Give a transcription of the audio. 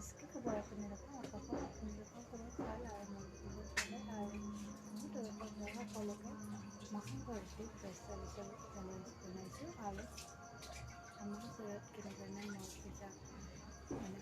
Meski keberatan apa-apa kalau kalah আৰু সকলোকে মহাভাৰতী প্ৰাচাৰ হিচাপে জনাইছোঁ আৰু আমাৰ ওচৰত কেনেধৰণে মূৰ্তি পূজা মানে